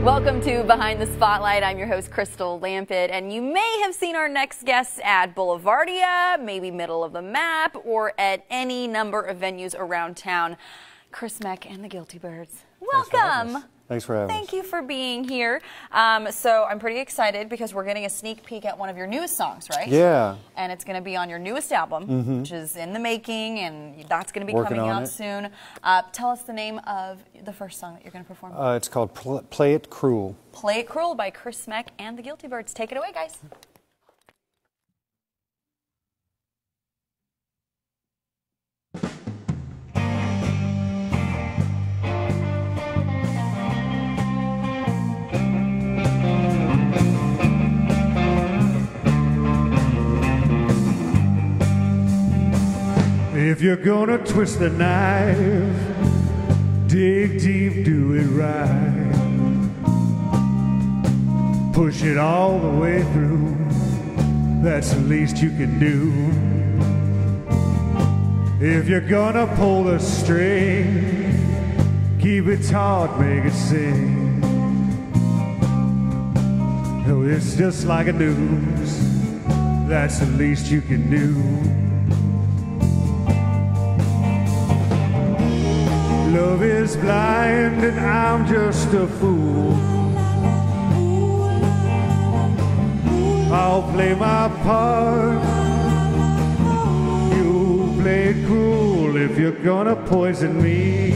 Welcome to Behind the Spotlight. I'm your host, Crystal Lampett, and you may have seen our next guests at Boulevardia, maybe middle of the map, or at any number of venues around town. Chris Meck and the Guilty Birds. Welcome. Thanks for having us. Thank you for being here. So I'm pretty excited because we're getting a sneak peek at one of your newest songs, right? Yeah. And it's going to be on your newest album, which is in the making, and that's going to be coming out soon. Tell us the name of the first song that you're going to perform. It's called Play It Cruel. Play It Cruel by Chris Meck and the Guilty Birds. Take it away, guys. If you're gonna twist the knife, dig deep, do it right. Push it all the way through, that's the least you can do. If you're gonna pull the string, keep it taut, make it sing. Oh, it's just like a noose, that's the least you can do. Love is blind and I'm just a fool. I'll play my part, you play it cruel. If you're gonna poison me,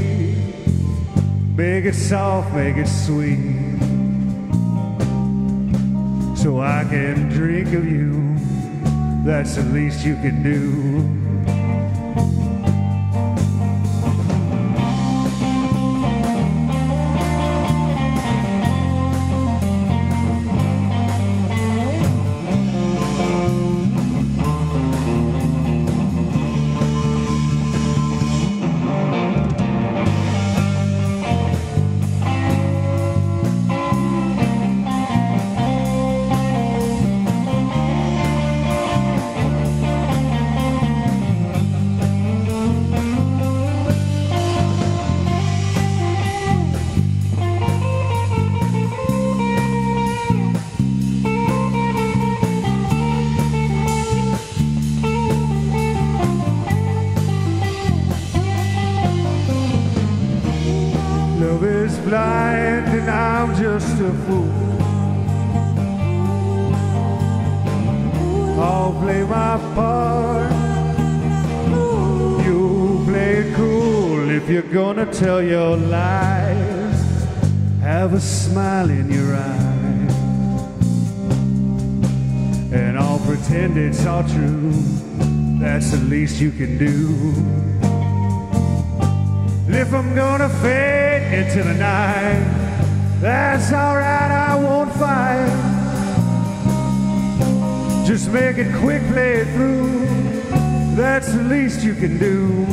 make it soft, make it sweet, so I can drink of you, that's the least you can do. Love is blind and I'm just a fool. I'll play my part, you play it cool. If you're gonna tell your lies, have a smile in your eye, and I'll pretend it's all true, that's the least you can do. If I'm gonna fade into the night, that's alright, I won't fight. Just make it quick, play it through, that's the least you can do.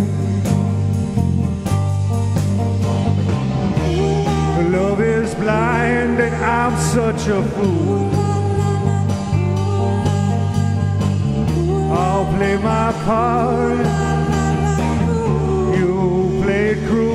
Love is blind and I'm such a fool. I'll play my part, you play it cruel.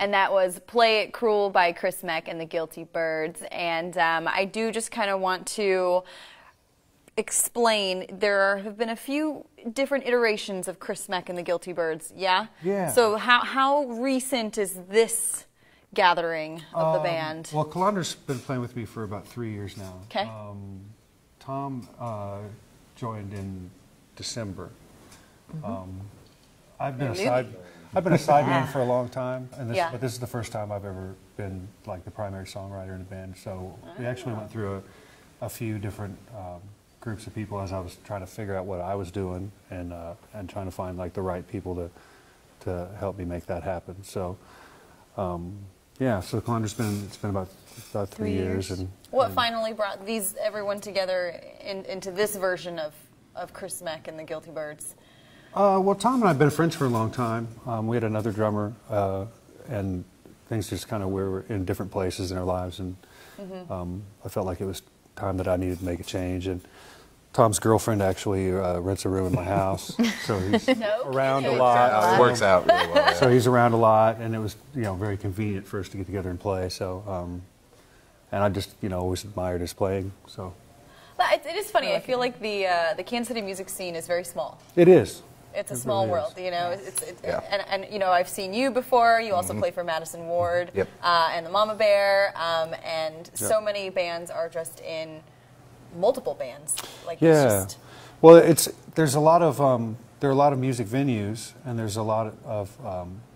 And that was Play It Cruel by Chris Meck and the Guilty Birds. And I do just kind of want to explain, there have been a few different iterations of Chris Meck and the Guilty Birds, yeah? Yeah. So how recent is this gathering of the band? Well, Calandra's been playing with me for about 3 years now. Okay. Tom joined in December. I've been a sideman for a long time, and but this is the first time I've ever been like the primary songwriter in the band. So we actually went through a few different groups of people as I was trying to figure out what I was doing, and trying to find like the right people to help me make that happen. So yeah, so Calandra's it's been about 3 years. And what finally brought everyone together into this version of Chris Meck and the Guilty Birds? Well, Tom and I have been friends for a long time. We had another drummer, and things just kind of were in different places in our lives, and I felt like it was time that I needed to make a change. And Tom's girlfriend actually rents a room in my house, so he's around a lot. It works out really well. Yeah. So he's around a lot, and it was very convenient for us to get together and play. So, and I just always admired his playing. So. But it is funny. I feel like the Kansas City music scene is very small. It is. It's a small world, and I've seen you before. You also play for Madison Ward and the Mama Bear, and so many bands are just in multiple bands. Well, there's a lot of there are a lot of music venues, and there's a lot of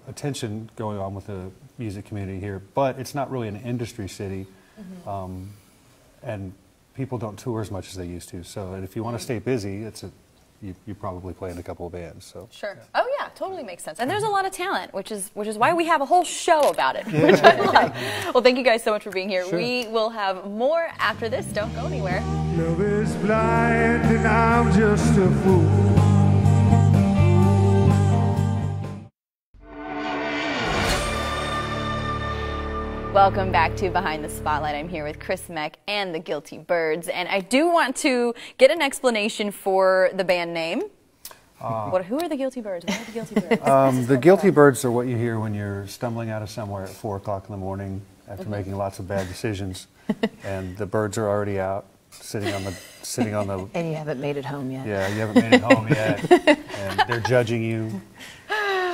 attention going on with the music community here, but it's not really an industry city, and people don't tour as much as they used to. So, and if you want to stay busy, you probably play in a couple of bands. So sure. Oh yeah, totally makes sense. And there's a lot of talent, which is why we have a whole show about it, which I like. Well, thank you guys so much for being here. Sure. We will have more after this. Don't go anywhere. Love is blind and I'm just a fool. Welcome back to Behind the Spotlight. I'm here with Chris Meck and the Guilty Birds, and I do want to get an explanation for the band name. Who are the Guilty Birds? What are the Guilty Birds? The Guilty Birds are what you hear when you're stumbling out of somewhere at 4 o'clock in the morning after making lots of bad decisions, and the birds are already out, sitting on the. And you haven't made it home yet. Yeah, you haven't made it home yet, and they're judging you.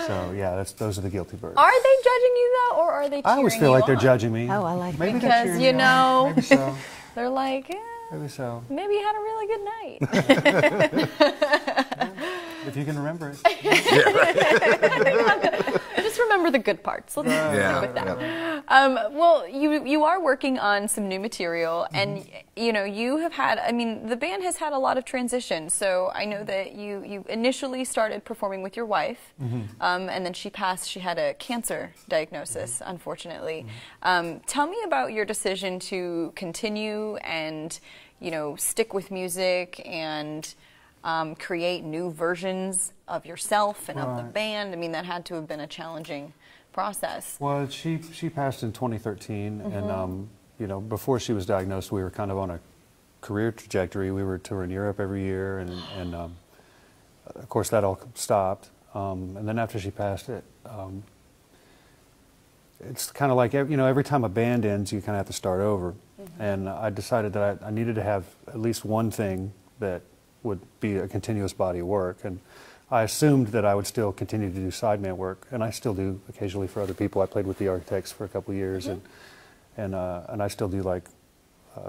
So yeah, those are the Guilty Birds. Are they judging you though, or are they cheering you on? I always feel like they're judging me. Oh, I like that. Because maybe so. They're like, maybe so. Maybe you had a really good night. If you can remember it. Just remember the good parts. Let's stick with that. Well, you are working on some new material, and you have had. I mean, the band has had a lot of transition. So I know that you initially started performing with your wife, and then she passed. She had a cancer diagnosis, unfortunately. Tell me about your decision to continue and stick with music and create new versions of yourself and of the band. I mean, that had to have been a challenging process. Well, she passed in 2013, and before she was diagnosed, we were kind of on a career trajectory. We were touring Europe every year, and of course that all stopped. And then after she passed, it's kind of like every time a band ends, you kind of have to start over. And I decided that I needed to have at least one thing that would be a continuous body of work, and I assumed that I would still continue to do sideman work, and I still do occasionally for other people. I played with the Architects for a couple of years, and I still do like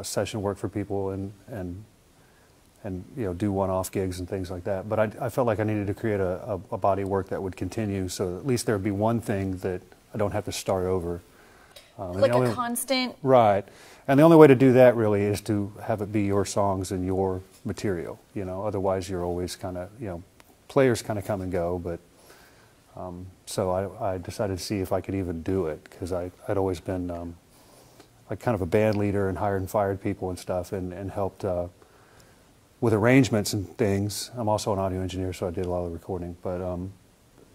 session work for people and do one-off gigs and things like that. But I felt like I needed to create a body of work that would continue, so at least there would be one thing that I don't have to start over. Like a constant. Right. And the only way to do that really is to have it be your songs and your material. Otherwise you're always kind of, players kind of come and go. But so I decided to see if I could even do it, because I'd always been like kind of a band leader and hired and fired people and stuff, and helped with arrangements and things. I'm also an audio engineer, so I did a lot of the recording. But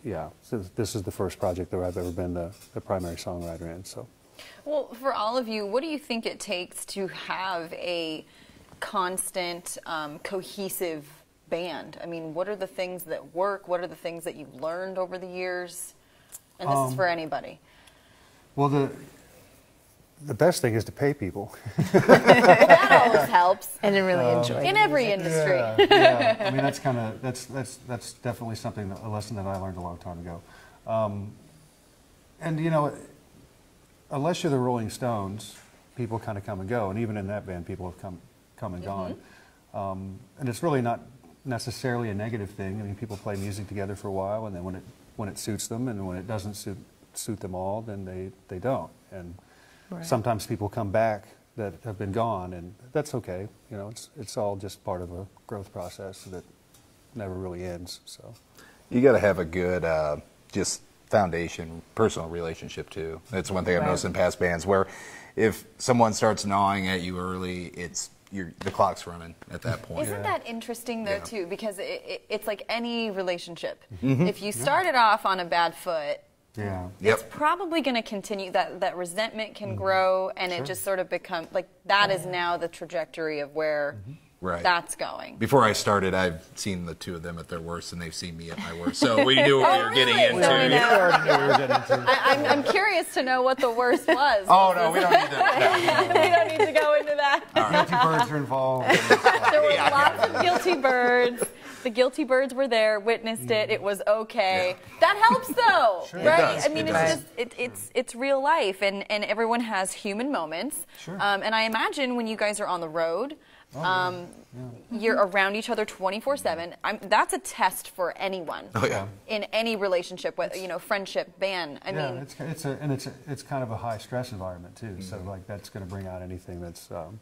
yeah, so this is the first project that I've ever been the primary songwriter in. So. Well, for all of you, what do you think it takes to have a constant, cohesive band? I mean, what are the things that work? What are the things that you've learned over the years? And this is for anybody. Well, the best thing is to pay people. That always helps. And to really enjoy it. In every industry. Yeah. I mean, that's definitely a lesson that I learned a long time ago. And unless you're the Rolling Stones, people kind of come and go, and even in that band, people have come and gone. And it's really not necessarily a negative thing. I mean, people play music together for a while, and then when it suits them, and when it doesn't suit them all, then they don't. And sometimes people come back that have been gone, and that's okay. It's all just part of a growth process that never really ends. So you got to have a good just foundation, personal relationship too. That's one thing I've noticed in past bands, where if someone starts gnawing at you early, the clock's running at that point. Isn't that interesting though too? Because it's like any relationship. If you started off on a bad foot, Yeah. It's probably going to continue. That resentment can grow, and it just sort of becomes like that is now the trajectory of where that's going. Before I started, I've seen the two of them at their worst, and they've seen me at my worst. So we knew what we were getting into. I'm curious to know what the worst was. Oh, no, we don't need that. We don't need to go into that. Guilty birds are involved. There were lots of guilty birds. The guilty birds were there, witnessed it. It was okay. Yeah. That helps, though, right? I mean, it's real life, and everyone has human moments. Sure. And I imagine when you guys are on the road, you're around each other 24/7. That's a test for anyone in any relationship, with friendship, band. I mean, it's kind of a high stress environment too. So like that's going to bring out anything that's kind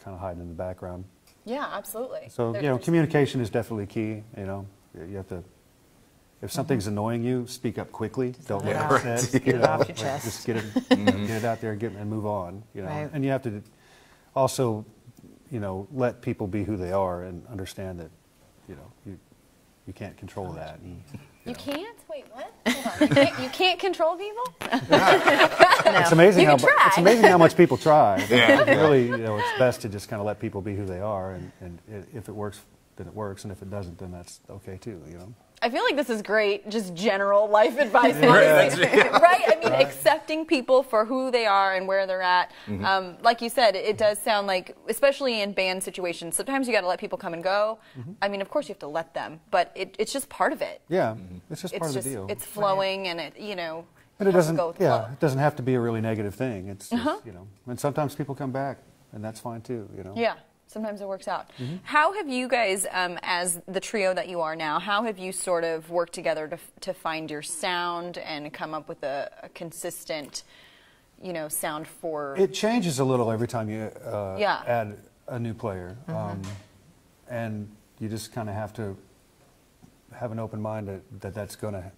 of hiding in the background. Yeah, absolutely. So communication is definitely key. You have to. If something's annoying you, speak up quickly. Don't let it sit. Get it off your chest. Just get it out there, and move on. And you have to also, let people be who they are and understand that, you can't control that. And, you can't? Wait, what? Hold on. You can't control people? It's amazing it's amazing how much people try. Yeah. Really, it's best to just kind of let people be who they are, and if it works, then it works, and if it doesn't, then that's okay too. I feel like this is great, just general life advice, honestly. Right? I mean, accepting people for who they are and where they're at. Like you said, it does sound like, especially in band situations, sometimes you got to let people come and go. I mean, of course you have to let them, but it's just part of it. Yeah, it's just part of the deal. It's flowing, and it And it doesn't. It doesn't have to be a really negative thing. It's just, and sometimes people come back, and that's fine too. Yeah. Sometimes it works out. How have you guys, as the trio that you are now, how have you sort of worked together to find your sound and come up with a consistent, sound for... It changes a little every time you add a new player. And you just kind of have to have an open mind that's going to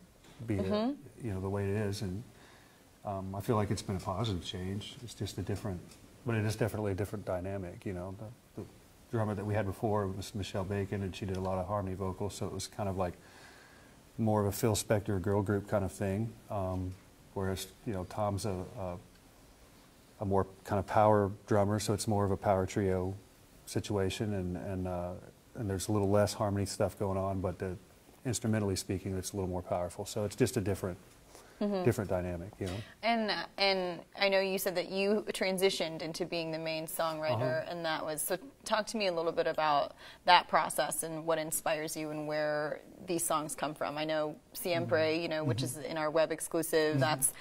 be the way it is. And I feel like it's been a positive change. It's just but it is definitely a different dynamic, The drummer that we had before was Michelle Bacon, and she did a lot of harmony vocals, so it was kind of like more of a Phil Spector girl group kind of thing. Whereas, Tom's a more kind of power drummer, so it's more of a power trio situation, and there's a little less harmony stuff going on, but instrumentally speaking, it's a little more powerful. So it's just a different dynamic, And I know you said that you transitioned into being the main songwriter, and that was, so talk to me a little bit about that process and what inspires you and where these songs come from. I know Siempre, which is in our web exclusive, that's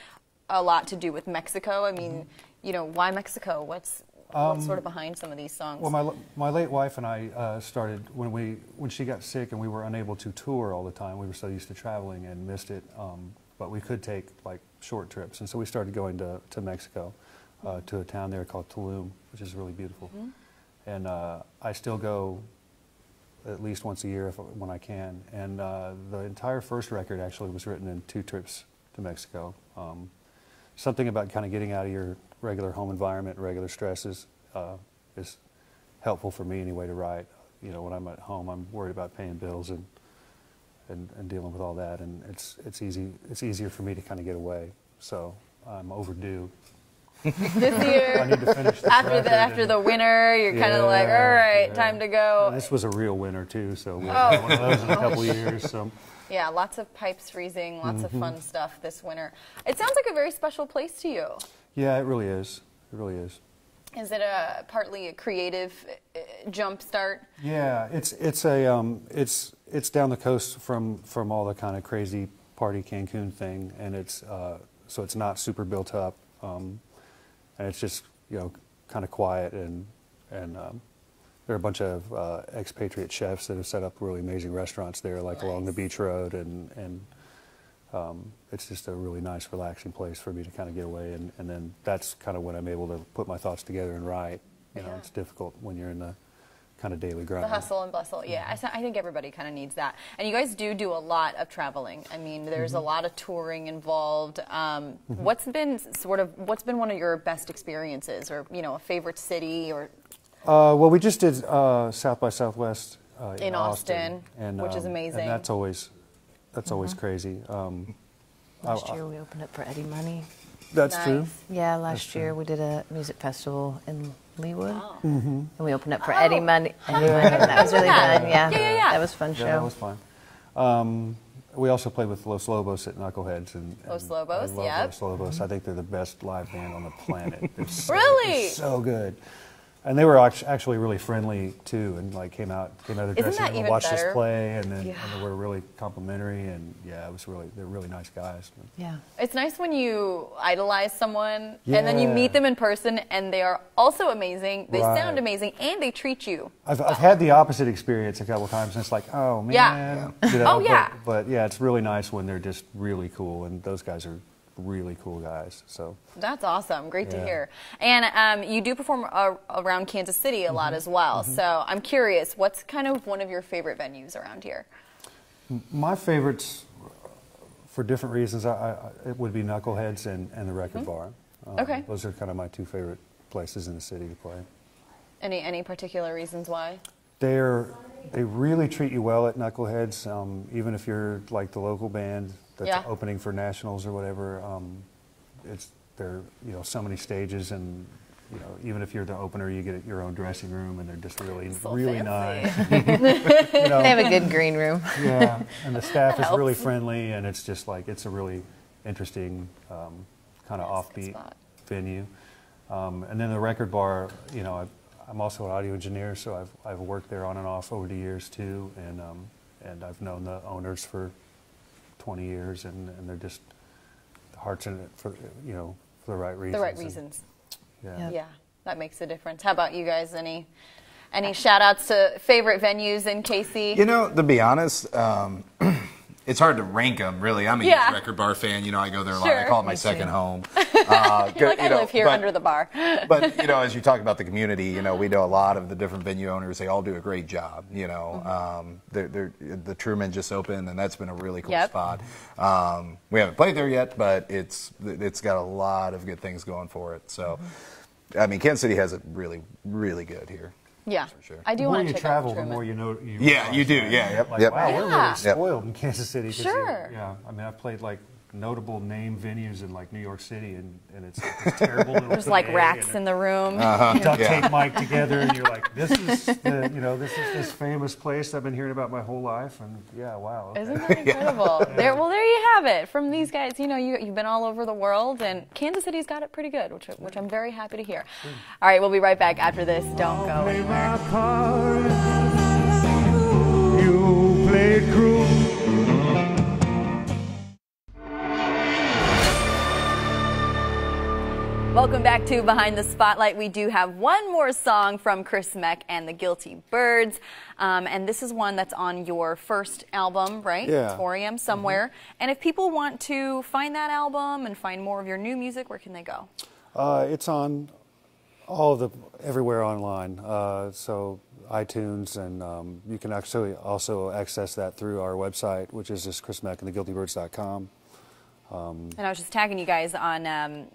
a lot to do with Mexico. I mean, why Mexico? What's sort of behind some of these songs? Well, my late wife and I started when she got sick and we were unable to tour all the time. We were so used to traveling and missed it. But we could take like short trips, and so we started going to Mexico, to a town there called Tulum, which is really beautiful. And I still go at least once a year when I can. And the entire first record actually was written in 2 trips to Mexico. Something about kind of getting out of your regular home environment, regular stresses, is helpful for me anyway to write. When I'm at home, I'm worried about paying bills and dealing with all that, and it's easier for me to kind of get away. So I'm overdue. This year, I need to finish this after the winter, you're kind of like, all right, time to go. And this was a real winter too, so we had one of those in a couple of years. So. Yeah, lots of pipes freezing, lots of fun stuff this winter. It sounds like a very special place to you. Yeah, it really is. It really is. Is it partly a creative jump start? Yeah, it's down the coast from all the kind of crazy party Cancun thing, and so it's not super built up, and it's just kind of quiet, and there are a bunch of expatriate chefs that have set up really amazing restaurants there, like along the beach road, and it's just a really nice, relaxing place for me to kind of get away, and then that's kind of when I'm able to put my thoughts together and write. It's difficult when you're in the kind of daily grind. The hustle and bustle, yeah. I think everybody kind of needs that. And you guys do a lot of traveling. I mean, there's a lot of touring involved. What's been one of your best experiences, or a favorite city, or? Well, we just did South by Southwest in Austin, and, which is amazing. And that's always crazy. Last year we opened up for Eddie Money. That's true. Yeah, last year we did a music festival in Leawood, and we opened up for Eddie Money. And that was really good. Yeah, that was a fun show. Yeah, that was fun. We also played with Los Lobos at Knuckleheads. Los Lobos, I love Los Lobos. I think they're the best live band on the planet. Really? They're so good. And they were actually really friendly too, and like came out of their dressing room and watched us play, and then and they were really complimentary, and yeah, they're really nice guys. Yeah, it's nice when you idolize someone and then you meet them in person, and they are also amazing. They sound amazing, and they treat you. I've had the opposite experience a couple times, and it's like, oh man, you know, but yeah, it's really nice when they're just really cool, and those guys are really cool guys. So that's awesome. Great to hear. And you do perform around Kansas City a lot as well. So I'm curious, what's kind of one of your favorite venues around here? My favorites, for different reasons, it would be Knuckleheads and the Record Bar. Okay. Those are kind of my two favorite places in the city to play. Any particular reasons why? They really treat you well at Knuckleheads, even if you're like the local band that's opening for nationals or whatever. There are so many stages, and even if you're the opener, you get your own dressing room, and they're just really nice. They have a good green room. Yeah, and the staff is really friendly, and it's just like it's a really interesting kind of offbeat venue. And then the Record Bar, I'm also an audio engineer, so I've worked there on and off over the years too, and I've known the owners for 20 years, and they're just hearts in it for the right reasons. The right reasons. Yeah, that makes a difference. How about you guys? Any shout outs to favorite venues in KC? To be honest, it's hard to rank them, really. I'm a huge Record Bar fan. I go there a lot. I call it my second home. I live here under the bar. But, as you talk about the community, we know a lot of the different venue owners. They all do a great job, the Truman just opened, and that's been a really cool spot. We haven't played there yet, but it's got a lot of good things going for it. So, I mean, Kansas City has it really, really good here. Yeah, for sure. I do want to check out the The Truman. more you know. You do. Yeah. Wow, we're really spoiled in Kansas City. Sure. I mean, I've played like notable name venues in like New York City, and it's terrible. There's like racks in the room. Duct tape mic together, and you're like, this is this famous place I've been hearing about my whole life, and wow. Okay. Isn't that incredible? There you have it from these guys. You've been all over the world, and Kansas City's got it pretty good, which I'm very happy to hear. All right, we'll be right back after this. Don't go anywhere. You played cruel. Welcome back to Behind the Spotlight. We do have one more song from Chris Meck and the Guilty Birds. And this is one that's on your first album, right? Yeah. Torium, somewhere. And if people want to find that album and find more of your new music, where can they go? It's on everywhere online. So iTunes, and you can actually also access that through our website, which is just chrismeckandtheguiltybirds.com. And I was just tagging you guys on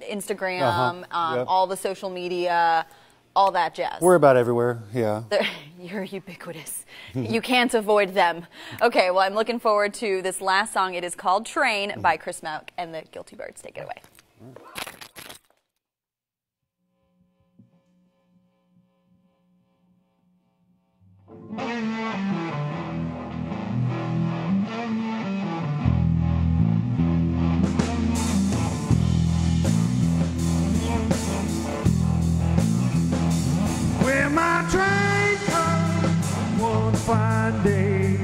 Instagram, all the social media, all that jazz. We're about everywhere, yeah. You're ubiquitous. You can't avoid them. Okay, well, I'm looking forward to this last song. It is called Train by Chris Meck and the Guilty Birds. Take it away. When my train comes one fine day,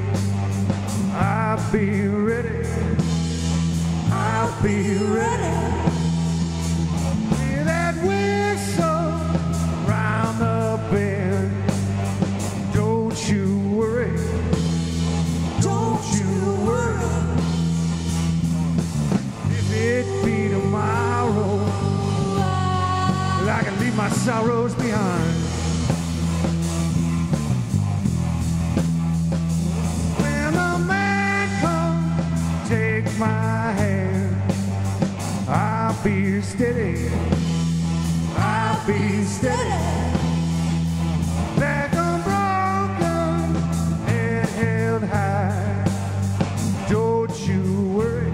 I'll be ready. I'll be ready. Hear that whistle round the bend. Don't you worry. Don't you worry. If it be tomorrow, I can leave my sorrows behind. When the man comes, take my hand. I'll be steady. I'll be steady. Like unbroken and held high. Don't you worry.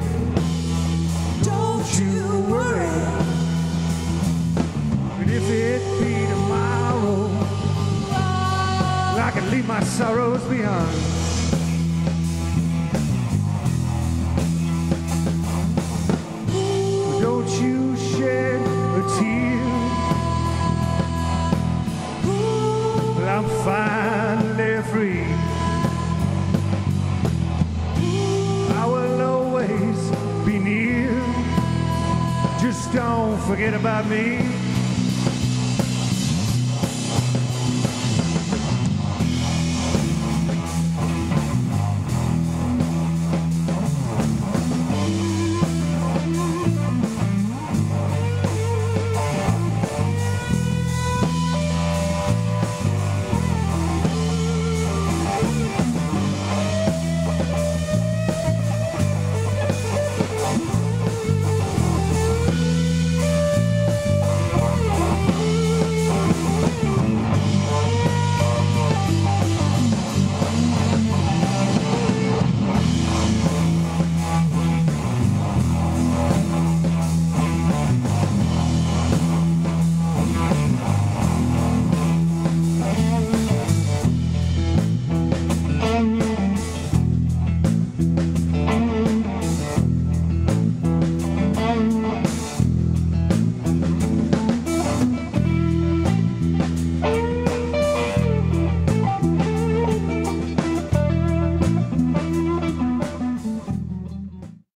don't forget about me.